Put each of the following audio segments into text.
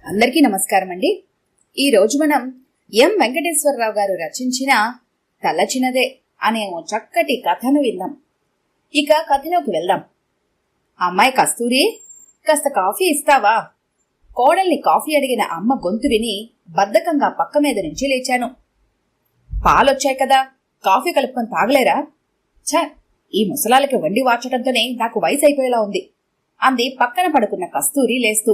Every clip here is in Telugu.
అందరికీ నమస్కారం అండి. ఈరోజు మనం ఎం వెంకటేశ్వరరావు గారు రచించిన తలచినదే అనే ఓ చక్కటి కథను విందాం. ఇక కథలోకి వెళ్దాం. అమ్మాయి కస్తూరి, కాస్త కాఫీ ఇస్తావా? కోడల్ని కాఫీ అడిగిన అమ్మ గొంతు విని బద్ధకంగా పక్క మీద నుంచి లేచాను. పాలొచ్చాయి కదా, కాఫీ కలుపుకొని తాగలేరా? ఛ, ఈ ముసలాలకి వండి వార్చడంతోనే నాకు వయసు అయిపోయేలా ఉంది అంది పక్కన పడుకున్న కస్తూరి లేస్తూ.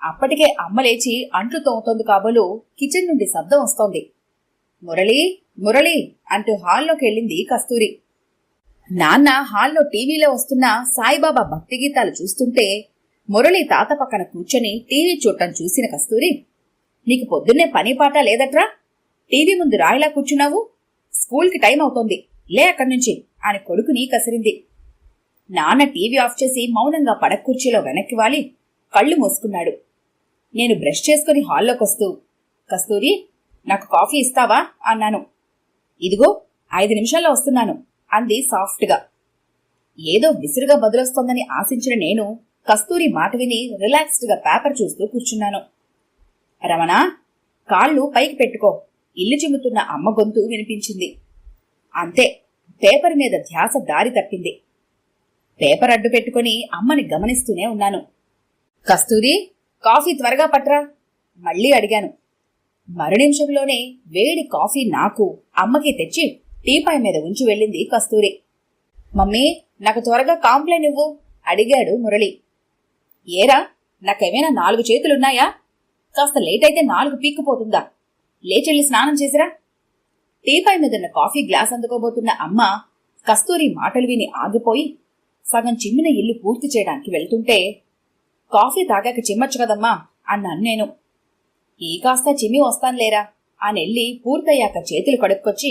అప్పటికే అమ్మ లేచి అంట్లు తోముతోంది కాబోలు కిచెన్ నుండి శబ్దం వస్తోంది. మురళి మురళి అంటూ హాల్లోకి వెళ్ళింది కస్తూరి. నాన్న హాల్లో టీవీలో వస్తున్న సాయిబాబా భక్తి గీతాలు చూస్తుంటే మురళి తాత పక్కన కూర్చొని టీవీ చూడటం చూసిన కస్తూరి, నీకు పొద్దున్నే పని పాట లేదట్రా? టీవీ ముందు రాయిలా కూర్చున్నావు? స్కూల్కి టైం అవుతోంది, లే అక్కడి నుంచి అని కొడుకుని కసిరింది. నాన్న టీవీ ఆఫ్ చేసి మౌనంగా పడక కుర్చీలో వెనక్కి వాలి కళ్ళు మూసుకున్నాడు. నేను బ్రష్ చేసుకుని హాల్లోకొస్తూ, కస్తూరి, నాకు కాఫీ ఇస్తావా అన్నాను. ఇదిగో 5 నిమిషాల్లో వస్తున్నాను అంది సాఫ్ట్గా. ఏదో విసురుగా బదులొస్తోందని ఆశించిన నేను కస్తూరి మాట విని రిలాక్స్డ్గా పేపర్ చూస్తూ కూర్చున్నాను. రమణ, కాళ్ళు పైకి పెట్టుకో, ఇల్లు చిమ్ముతున్న అమ్మ గొంతు వినిపించింది. అంతే, పేపర్ మీద ధ్యాస దారి తప్పింది. పేపర్ అడ్డు పెట్టుకుని అమ్మని గమనిస్తూనే ఉన్నాను. కస్తూరి, కాఫీ త్వరగా పట్రా మళ్ళీ అడిగాను. మరు నిమిషంలోనే వేడి కాఫీ నాకు అమ్మకి తెచ్చి టీపాయ్ మీద ఉంచి వెళ్ళింది కస్తూరి. మమ్మీ, నాకు త్వరగా కాంప్లైన్ ఇవ్వు అడిగాడు మురళి. ఏరా, నాకేమైనా 4 చేతులున్నాయా? కాస్త లేట్ అయితే 4 పీక్కుపోతుందా? లేచెళ్ళి స్నానం చేసిరా. టీపాయ్ మీదున్న కాఫీ గ్లాస్ అందుకోబోతున్న అమ్మ కస్తూరి మాటలు విని ఆగిపోయి సగం చిమ్మిన ఇల్లు పూర్తి చేయడానికి వెళ్తుంటే, కాఫీ తాగాక చిమ్మచ్చు కదమ్మా అన్నాను నేను. ఈ కాస్త చిమ్మి వస్తానులేరా అనెళ్ళి పూర్తయ్యాక చేతులు కడుక్కొచ్చి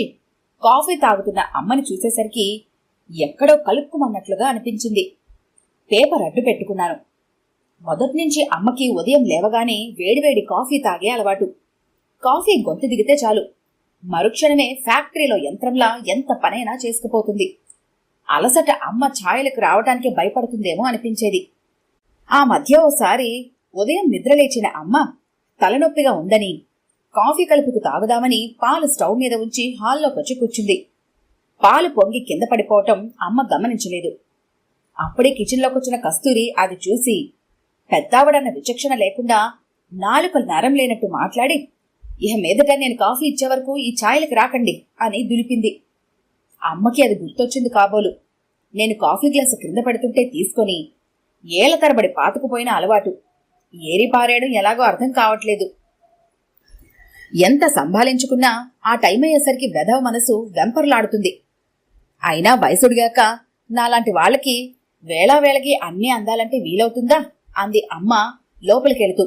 కాఫీ తాగుతున్న అమ్మని చూసేసరికి ఎక్కడో కలుపుకుమన్నట్లుగా అనిపించింది. పేపర్ అడ్డు పెట్టుకున్నాను. మొదట్నుంచి అమ్మకి ఉదయం లేవగానే వేడివేడి కాఫీ తాగే అలవాటు. కాఫీ గొంతు దిగితే చాలు, మరుక్షణమే ఫ్యాక్టరీలో యంత్రంలా ఎంత పనైనా చేసుకుపోతుంది. అలసట అమ్మ ఛాయలకు రావటానికి భయపడుతుందేమో అనిపించేది. ఆ మధ్య ఓసారి ఉదయం నిద్రలేచిన అమ్మ తలనొప్పిగా ఉందని కాఫీ కలుపుకు తాగుదామని పాలు స్టవ్ మీద ఉంచి హాల్లోకొచ్చి కూర్చుంది. పాలు పొంగి కింద పడిపోవటం అమ్మ గమనించలేదు. అప్పుడే కిచెన్లోకొచ్చిన కస్తూరి అది చూసి పెద్దావిడన్న విచక్షణ లేకుండా నాలుకలు నరం లేనట్టు మాట్లాడి, ఇహ మీదట నేను కాఫీ ఇచ్చే వరకు ఈ ఛాయలకు రాకండి అని దులిపింది. అమ్మకి అది గుర్తొచ్చింది కాబోలు. నేను కాఫీ గ్లాసు క్రింద పడుతుంటే తీసుకొని ఏళ్ల తరబడి పాతుకుపోయిన అలవాటు ఏరి పారేయడం ఎలాగో అర్థం కావట్లేదు. ఎంత సంభాలించుకున్నా ఆ టైం అయ్యేసరికి వెధవ మనసు వెంపర్లాడుతుంది. అయినా వయసుడిగాక నాలాంటి వాళ్ళకి వేళావేళకి అన్నీ అందాలంటే వీలవుతుందా అంది అమ్మ లోపలికెళుతూ.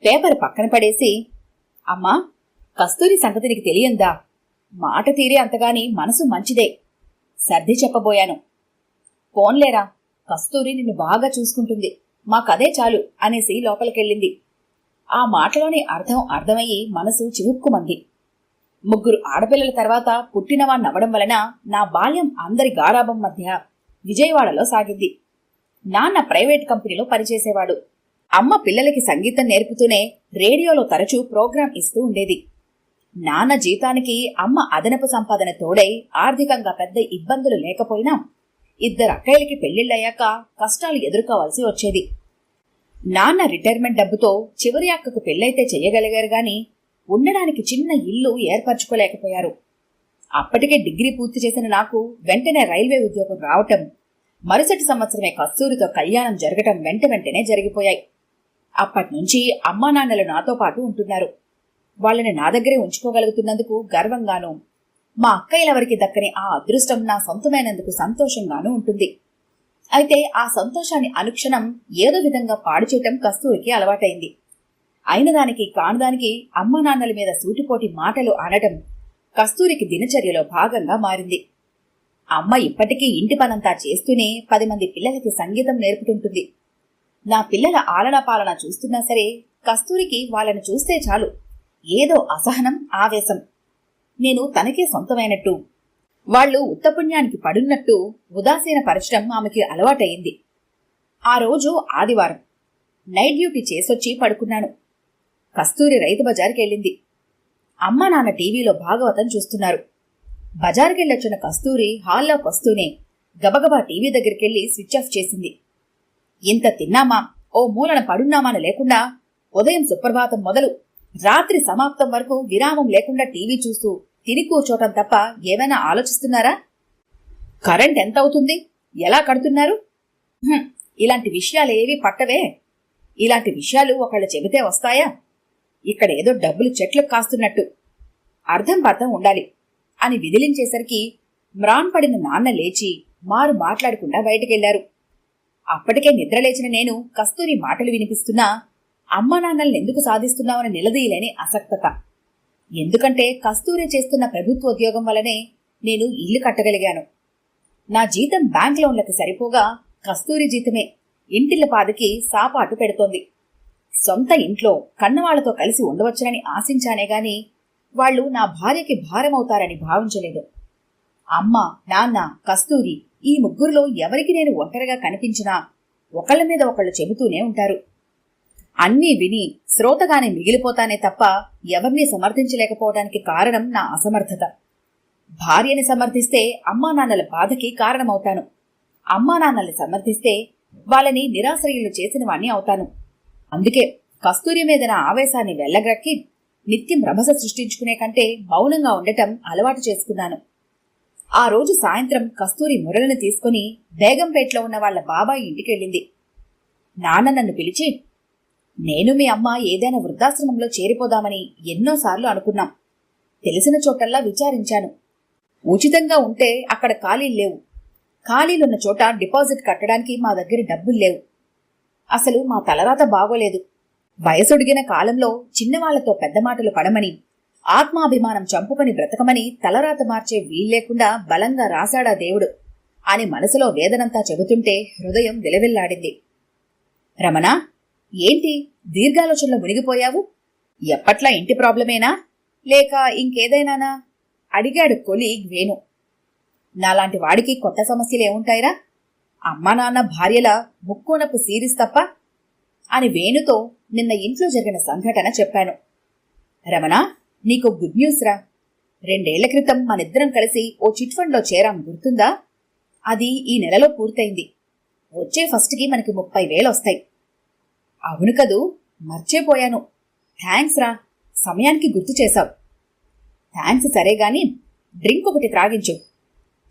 పేపర్ పక్కన పడేసి, అమ్మా, కస్తూరి సంగతి నీకు తెలియందా? మాట తీరే అంతగాని మనసు మంచిదే సర్ది చెప్పబోయాను. పోన్లేరా, కస్తూరి నిన్ను బాగా చూసుకుంటుంది, మాకదే చాలు అనేసి లోపలికెళ్ళింది. ఆ మాటలోని అర్థమయ్యి మనసు చివుక్కుమంది. 3 ఆడపిల్లల తర్వాత పుట్టినవాణ్ణవడం వలన నా బాల్యం అందరి గారాబం మధ్య విజయవాడలో సాగింది. నాన్న ప్రైవేట్ కంపెనీలో పనిచేసేవాడు. అమ్మ పిల్లలకి సంగీతం నేర్పుతూనే రేడియోలో తరచూ ప్రోగ్రాం ఇస్తూ ఉండేది. నాన్న జీతానికి అమ్మ అదనపు సంపాదన తోడై ఆర్థికంగా పెద్ద ఇబ్బందులు లేకపోయినా 2 అక్కయ్యలకి పెళ్లిళ్లయ్యాక కష్టాలు ఎదుర్కోవాల్సి వచ్చేది. నాన్న రిటైర్మెంట్ డబ్బుతో చివరి అక్కకు పెళ్లైతే చెయ్యగలిగారు గాని ఉండడానికి చిన్న ఇల్లు ఏర్పరచుకోలేకపోయారు. అప్పటికే డిగ్రీ పూర్తి చేసిన నాకు వెంటనే రైల్వే ఉద్యోగం రావటం, మరుసటి సంవత్సరమే కస్తూరితో కళ్యాణం జరగటం వెంటనే జరిగిపోయాయి. అప్పట్నుంచి అమ్మా నాన్నలు నాతో పాటు ఉంటున్నారు. వాళ్ళని నా దగ్గరే ఉంచుకోగలుగుతున్నందుకు గర్వంగానూ, మా అక్కయ్యలెవరికి దక్కని ఆ అదృష్టం నా సొంతమైనందుకు సంతోషంగానూ ఉంటుంది. అయితే ఆ సంతోషాన్ని అనుక్షణం ఏదో విధంగా పాడు చేయటం కస్తూరికి అలవాటైంది. అయినదానికి కానిదానికి అమ్మా నాన్నల మీద సూటిపోటి మాటలు అనటం కస్తూరికి దినచర్యలో భాగంగా మారింది. అమ్మ ఇప్పటికీ ఇంటి పనంతా చేస్తూనే 10 మంది పిల్లలకి సంగీతం నేర్పుతుంటుంది. నా పిల్లల ఆలనా పాలన చూస్తున్నా సరే కస్తూరికి వాళ్ళని చూస్తే చాలు ఏదో అసహనం, ఆవేశం. నేను తనకే సొంతమైనట్టు, వాళ్లు ఉత్తపుణ్యానికి పడున్నట్టు ఉదాసీనపరచడం ఆమెకి అలవాటయింది. ఆ రోజు ఆదివారం. నైట్ డ్యూటీ చేసొచ్చి పడుకున్నాను. కస్తూరి రైతు బజార్కి వెళ్ళింది. అమ్మ నాన్న టీవీలో భాగవతం చూస్తున్నారు. బజార్కెళ్ళొచ్చిన కస్తూరి హాల్లోకి వస్తూనే గబగబా టీవీ దగ్గరికెళ్ళి స్విచ్ ఆఫ్ చేసింది. ఇంత తిన్నామా, ఓ మూలన పడున్నామాన లేకుండా ఉదయం సుప్రభాతం మొదలు రాత్రి సమాప్తం వరకు విరామం లేకుండా టీవీ చూస్తూ తిని కూర్చోటం తప్ప ఏమైనా ఆలోచిస్తున్నారా? కరెంట్ ఎంత అవుతుంది, ఎలా కడుతున్నారు? ఇలాంటి విషయాలేవి పట్టవే. ఇలాంటి విషయాలు ఒకళ్ళు చెబితే వస్తాయా? ఇక్కడేదో డబ్బులు చెట్లకు కాస్తున్నట్టు అర్థం పర్థం ఉండాలి అని విదిలించేసరికి మ్రాన్పడిన నాన్న లేచి మారు మాట్లాడకుండా బయటకెళ్లారు. అప్పటికే నిద్రలేచిన నేను కస్తూరి మాటలు వినిపిస్తున్నా అమ్మా నాన్నల్ని ఎందుకు సాధిస్తున్నామని నిలదీయలేని అసక్తత. ఎందుకంటే కస్తూరి చేస్తున్న ప్రభుత్వోద్యోగం వల్లనే నేను ఇల్లు కట్టగలిగాను. నా జీతం బ్యాంక్ లోన్లకి సరిపోగా కస్తూరి జీతమే ఇంటిల్లపాదికి సాపాటు పెడుతోంది. సొంత ఇంట్లో కన్నవాళ్లతో కలిసి ఉండవచ్చునని ఆశించానే గాని వాళ్లు నా భార్యకి భారమవుతారని భావించలేదు. అమ్మ, నాన్న, కస్తూరి ఈ ముగ్గురులో ఎవరికి నేను ఒంటరిగా కనిపించినా ఒకళ్ళ మీద ఒకళ్ళు చెబుతూనే ఉంటారు. అన్నీ విని శ్రోతగానే మిగిలిపోతానే తప్ప ఎవరినీ సమర్థించలేకపోవడానికి కారణం నా అసమర్థత. భార్యని సమర్థిస్తే అమ్మా నాన్నల బాధకి కారణమవుతాను. అమ్మా నాన్నల్ని సమర్థిస్తే వాళ్ళని నిరాశ్రయులు చేసిన వాణ్ణి అవుతాను. అందుకే కస్తూరి మీద నా ఆవేశాన్ని వెళ్లగక్కి నిత్యం రభస సృష్టించుకునే కంటే మౌనంగా ఉండటం అలవాటు చేసుకున్నాను. ఆ రోజు సాయంత్రం కస్తూరి మురళిని తీసుకుని బేగంపేటలో ఉన్న వాళ్ల బాబాయ్ ఇంటికెళ్ళింది. నాన్న నన్ను పిలిచి, నేను మీ అమ్మ ఏదైనా వృద్ధాశ్రమంలో చేరిపోదామని ఎన్నోసార్లు అనుకున్నాం. తెలిసిన చోటల్లా విచారించాను. ఉచితంగా ఉంటే అక్కడ ఖాళీలు లేవు. ఖాళీలున్న చోట డిపాజిట్ కట్టడానికి మా దగ్గర డబ్బులు లేవు. అసలు మా తలరాత బాగోలేదు. వయసుడిగిన కాలంలో చిన్నవాళ్లతో పెద్ద మాటలు పడమని, ఆత్మాభిమానం చంపుకొని బ్రతకమని తలరాత మార్చే వీల్లేకుండా బలంగా రాశాడా దేవుడు అని మనసులో వేదనంతా చెబుతుంటే హృదయం విలవిల్లాడింది. రమణ, ఏంటి దీర్ఘాలోచనలో మునిగిపోయావు? ఎప్పట్లా ఇంటి ప్రాబ్లమేనా లేక ఇంకేదైనానా అడిగాడు కొలీగ్ వేణు. నాలాంటి వాడికి కొత్త సమస్యలేముంటాయిరా? అమ్మా నాన్న భార్యల ముక్కోనపు సీరీస్ తప్ప అని వేణుతో నిన్న ఇంట్లో జరిగిన సంఘటన చెప్పాను. రమణ, నీకు గుడ్ న్యూస్ రా. 2 ఏళ్ల క్రితం మనిద్దరం కలిసి ఓ చిట్ ఫండ్లో చేరాం, గుర్తుందా? అది ఈ నెలలో పూర్తయింది. వచ్చే ఫస్ట్కి మనకి 30,000 వస్తాయి. అవును కదూ, మర్చిపోయాను. థ్యాంక్స్ రా, సమయానికి గుర్తు చేశావు. థ్యాంక్స్ సరే గాని డ్రింక్ ఒకటి త్రాగించు.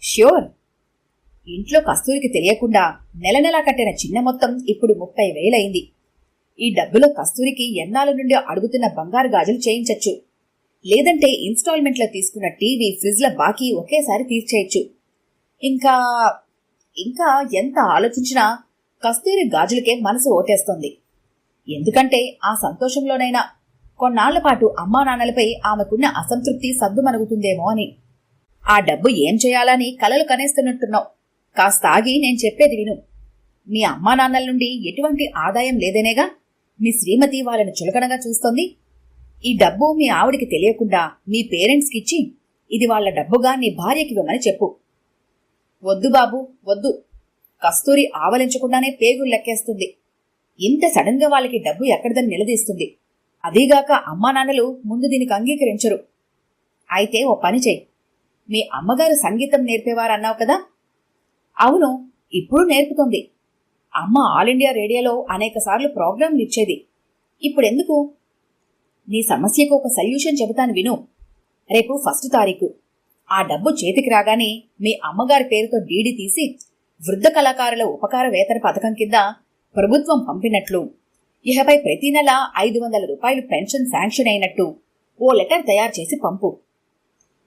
ష్యూర్. ఇంట్లో కస్తూరికి తెలియకుండా నెల నెలా కట్టిన చిన్న మొత్తం ఇప్పుడు 30,000 అయింది. ఈ డబ్బులో కస్తూరికి ఎన్నాళ్ళ నుండి అడుగుతున్న బంగారు గాజులు చేయించచ్చు. లేదంటే ఇన్స్టాల్మెంట్లో తీసుకున్న టీవీ, ఫ్రిడ్జ్ల బాకీ ఒకేసారి తీర్చేయచ్చు. ఇంకా ఇంకా ఎంత ఆలోచించినా కస్తూరి గాజులకే మనసు ఓటేస్తోంది. ఎందుకంటే ఆ సంతోషంలోనైనా కొన్నాళ్ల పాటు అమ్మా నాన్నలపై ఆమెకున్న అసంతృప్తి సద్దుమణుగుతుందేమో అని. ఆ డబ్బు ఏం చేయాలని కలలు కనేస్తున్నట్టున్నావు. కాస్త ఆగి నేను చెప్పేది విను. మీ అమ్మా నాన్నల నుండి ఎటువంటి ఆదాయం లేదనేగా మీ శ్రీమతి వాళ్ళని చులకనగా చూస్తోంది. ఈ డబ్బు మీ ఆవిడికి తెలియకుండా మీ పేరెంట్స్కిచ్చి ఇది వాళ్ల డబ్బుగా నీ భార్యకివ్వమని చెప్పు. వద్దు బాబు, వద్దు. కస్తూరి ఆవలించకుండానే పేగులు లెక్కేస్తుంది. ఇంత సడన్ గా వాళ్ళకి డబ్బు ఎక్కడిదని నిలదీస్తుంది. అదీగాక అమ్మా నాన్నలు ముందు దీనికి అంగీకరించరు. అయితే ఓ పని చెయ్యి. మీ అమ్మగారు సంగీతం నేర్పేవారన్నావు కదా? అవును, ఇప్పుడు నేర్పుతోంది. అమ్మ ఆల్ ఇండియా రేడియోలో అనేకసార్లు ప్రోగ్రాంలు ఇచ్చేది. ఇప్పుడెందుకు? నీ సమస్యకు ఒక సొల్యూషన్ చెబుతాను విను. రేపు 1 తారీఖు ఆ డబ్బు చేతికి రాగానే మీ అమ్మగారి పేరుతో డీడీ తీసి వృద్ధ కళాకారుల ఉపకార వేతన పథకం కింద ప్రభుత్వం పంపినట్లు, ఇహపై ప్రతి నెల 500 రూపాయలు పెన్షన్ శాంక్షన్ అయినట్టు ఓ లెటర్ తయారు చేసి పంపు.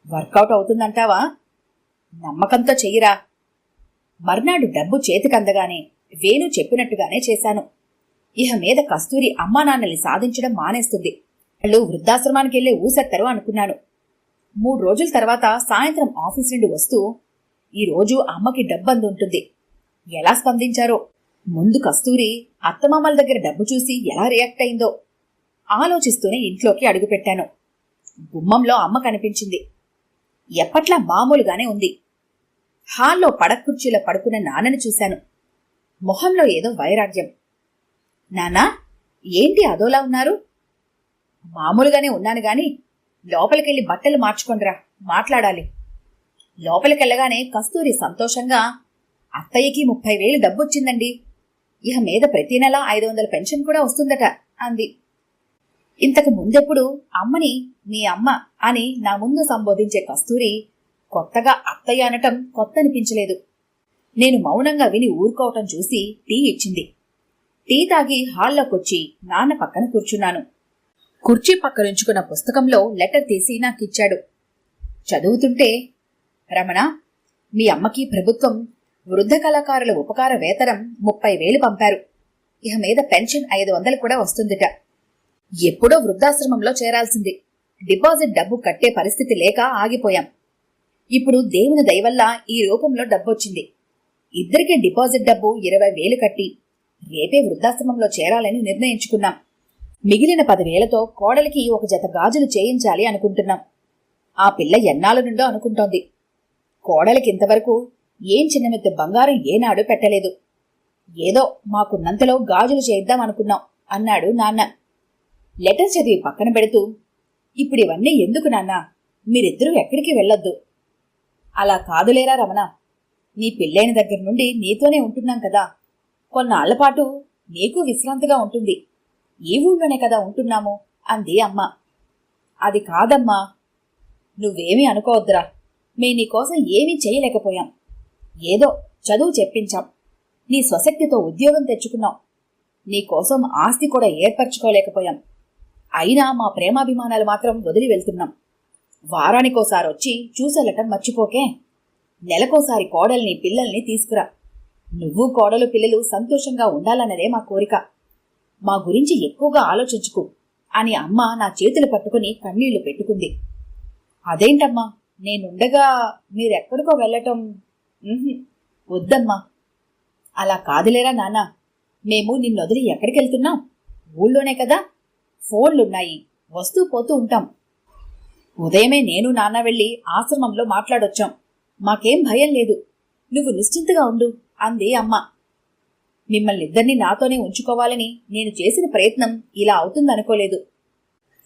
వర్కౌట్ అవుతుందంటావా? నమ్మకంతో చెయ్యిరా. మర్నాడు డబ్బు చేతికందగానే వేణు చెప్పినట్టుగానే చేశాను. ఇహ మీద కస్తూరి అమ్మా నాన్నల్ని సాధించడం మానేస్తుంది. వాళ్ళు వృద్ధాశ్రమానికి వెళ్లే ఊసెత్తరు అనుకున్నాను. 3 రోజుల తర్వాత సాయంత్రం ఆఫీస్ నుండి వస్తూ, ఈరోజు అమ్మకి డబ్బందుంటుంది. ఎలా స్పందించారో. ముందు కస్తూరి అత్తమామల దగ్గర డబ్బు చూసి ఎలా రియాక్ట్ అయిందో ఆలోచిస్తూనే ఇంట్లోకి అడుగుపెట్టాను. గుమ్మంలో అమ్మ కనిపించింది. ఎప్పట్లా మామూలుగానే ఉంది. హాల్లో పడక్కుర్చీలో పడుకున్న నాన్నని చూశాను. మొహంలో ఏదో వైరాగ్యం. నాన్నా, ఏంటి అదోలా ఉన్నారు? మామూలుగానే ఉన్నాను గాని లోపలికెళ్ళి బట్టలు మార్చుకొనిరా, మాట్లాడాలి. లోపలికెళ్ళగానే కస్తూరి సంతోషంగా, అత్తయ్యకి 30,000 డబ్బొచ్చిందండి. ఇహ మీద ప్రతి నెల 500 పెన్షన్ కూడా వస్తుందట అంది. ఇంతకు ముందెప్పుడు అమ్మని మీ అమ్మ అని నా ముందు సంబోధించే కస్తూరి కొత్తగా అత్తయ్య అనటం కొత్త అనిపించలేదు. నేను మౌనంగా విని ఊరుకోవటం చూసి టీ ఇచ్చింది. టీ తాగి హాల్లోకొచ్చి నాన్న పక్కన కూర్చున్నాను. కుర్చీ పక్కనుంచుకున్న పుస్తకంలో లెటర్ తీసి నాకిచ్చాడు. చదువుతుంటే, రమణ, మీ అమ్మకి ప్రభుత్వం వృద్ధ కళాకారుల ఉపకార వేతనం 30,000 పంపారు. ఇహ మీద పెన్షన్ 500 కూడా వస్తుందిట. ఎప్పుడో వృద్ధాశ్రమంలో చేరాల్సింది. డిపాజిట్ డబ్బు కట్టే పరిస్థితి లేక ఆగిపోయాం. ఇప్పుడు దేవుని దయవల్ల ఈ రూపంలో డబ్బొచ్చింది. ఇద్దరికీ డిపాజిట్ డబ్బు 20,000 కట్టి రేపే వృద్ధాశ్రమంలో చేరాలని నిర్ణయించుకున్నాం. మిగిలిన 10,000తో కోడలికి ఒక జత గాజులు చేయించాలి అనుకుంటున్నాం. ఆ పిల్ల ఎన్నాళ్ళ నుండో అనుకుంటోంది. కోడలికి ఇంతవరకు ఏం చిన్నమెత్త బంగారం ఏనాడు పెట్టలేదు. ఏదో మాకున్నంతలో గాజులు చేయిద్దాం అనుకున్నాం అన్నాడు నాన్న. లెటర్ చదివి పక్కన పెడుతూ, ఇప్పుడు ఇవన్నీ ఎందుకు నాన్నా? మీరిద్దరూ ఎక్కడికి వెళ్ళొద్దు. అలా కాదులేరా రమణ, నీ పెళ్ళైన దగ్గర నుండి నీతోనే ఉంటున్నాం కదా, కొన్నాళ్లపాటు నీకు విశ్రాంతిగా ఉంటుంది. ఈ ఊళ్ళోనే కదా ఉంటున్నాము అంది అమ్మ. అది కాదమ్మా, నువ్వేమీ అనుకోవద్దురా. మే నీకోసం ఏమీ చేయలేకపోయాం. ఏదో చదువు చెప్పించాం. నీ స్వశక్తితో ఉద్యోగం తెచ్చుకున్నాం. నీకోసం ఆస్తి కూడా ఏర్పరచుకోలేకపోయాం. అయినా మా ప్రేమాభిమానాలు మాత్రం వదిలి వెళ్తున్నాం. వారానికోసారి వచ్చి చూసెళ్ళటం మర్చిపోకే. నెలకోసారి కోడల్ని పిల్లల్ని తీసుకురా. నువ్వు కోడలు పిల్లలు సంతోషంగా ఉండాలన్నదే మా కోరిక. మా గురించి ఎక్కువగా ఆలోచించుకు అని అమ్మ నా చేతులు పట్టుకుని కన్నీళ్లు పెట్టుకుంది. అదేంటమ్మా, నేనుండగా మీరెక్కడికో వెళ్ళటం? వద్దమ్మా. అలా కాదులేరా నాన్న, మేము నిన్నొదిలి ఎక్కడికెళ్తున్నాం? ఊళ్ళోనే కదా, ఫోన్లున్నాయి, వస్తూ పోతూ ఉంటాం. ఉదయమే నేను నాన్న వెళ్ళి ఆశ్రమంలో మాట్లాడొచ్చాం. మాకేం భయం లేదు. నువ్వు నిశ్చింతగా ఉండు అంది అమ్మ. మిమ్మల్నిద్దరినీ నాతోనే ఉంచుకోవాలని నేను చేసిన ప్రయత్నం ఇలా అవుతుందనుకోలేదు.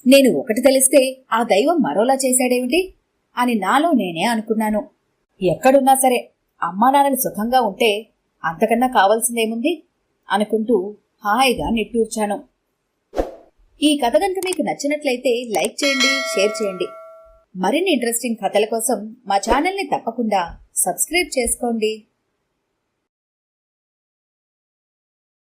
నేను ఒకటి తెలిస్తే ఆ దైవం మరోలా చేశాడేమిటి అని నాలో నేనే అనుకున్నాను. ఎక్కడున్నా సరే అమ్మానాన్నలు సుఖంగా ఉంటే అంతకన్నా కావాల్సిందేముంది అనుకుంటూ హాయిగా నిట్టూర్చాను. ఈ కథ గనుక మీకు నచ్చినట్లయితే లైక్ చేయండి, షేర్ చేయండి. మరిన్ని ఇంట్రెస్టింగ్ కథల కోసం మా ఛానల్ని తప్పకుండా సబ్స్క్రైబ్ చేసుకోండి.